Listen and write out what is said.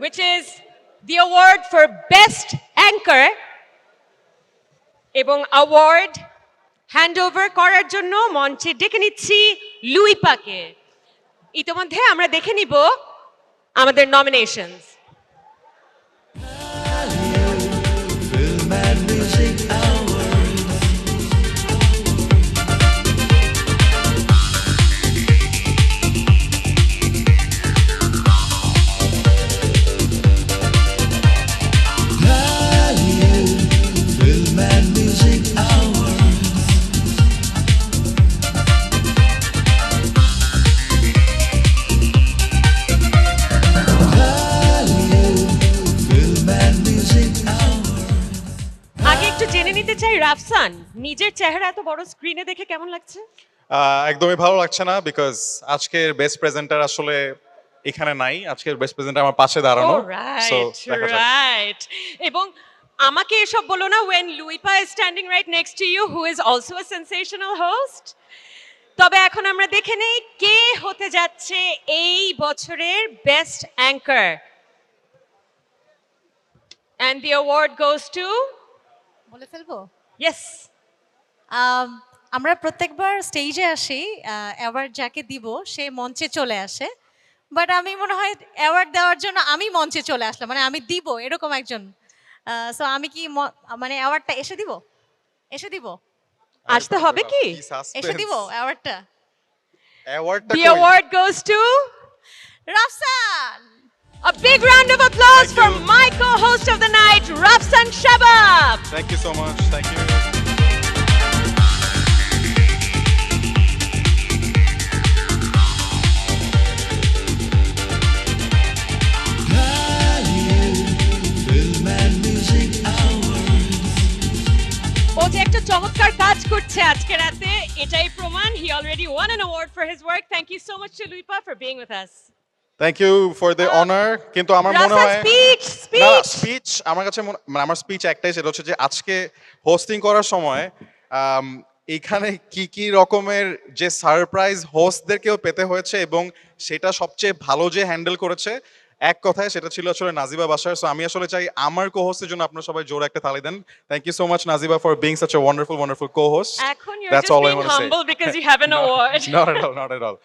which is the award for Best Anchor এবং award handover করার জন্য মঞ্চে ডেকে নিচ্ছি লুইপাকে। ইতিমধ্যে আমরা দেখে নিব আমাদের নমিনেশনস। জেনে নিতে চাই রাফসান, নিজের চেহারা এত বড় স্ক্রিনে দেখে কেমন লাগছে? একদমই ভালো লাগছে না, বিকজ আজকের বেস্ট প্রেজেন্টার আসলে এখানে নাই। আজকের বেস্ট প্রেজেন্টার আমার পাশে দাঁড়ানো। রাইট। এবং আমাকে এসব বলো না, when Luipa is standing right next to you, who is also a sensational host. তবে এখন আমরা দেখে নেই কে হতে যাচ্ছে এই বছরের best anchor, and the award goes to বলে ফেলবো? ইয়েস। আমরা প্রত্যেকবার স্টেজে আসি, অ্যাওয়ার্ড যাকে দিব সে মঞ্চে চলে আসে, বাট আমি মনে হয় অ্যাওয়ার্ড দেওয়ার জন্য আমি মঞ্চে চলে আসলাম, মানে আমি দিব এরকম একজন। সো আমি কি মানে অ্যাওয়ার্ডটা এসে দিব আসতে হবে কি এসে দিব অ্যাওয়ার্ডটা? The award goes to Rafsan. A big round of applause for my co-host of the night, Rafsan Shabab. Thank you so much. Thank you. ও যে একটা চমৎকার কাজ করছে আজকে রাতে, এটাই প্রমাণ। He already won an award for his work. Thank you so much to Luipa for being with us. Thank you for the honor. কিন্তু আমার মনে হয় স্পিচ আমার কাছে মানে আমার স্পিচ একটাই, সেটা হচ্ছে যে আজকে হোস্টিং করার সময় এখানে কি কি রকমের যে সারপ্রাইজ হোস্টদেরকেও পেতে হয়েছে এবং সেটা সবচেয়ে ভালো যে হ্যান্ডেল করেছে এক কথায় সেটা ছিল আসলে নাজিবা বাশার। সো আমি আসলে চাই আমার কো-হোস্টের জন্য আপনারা সবাই জোরে একটা তালি দেন। Thank you so much Najiba for being such a wonderful co-host. এখন you're just being humble because you have an award. Not at all.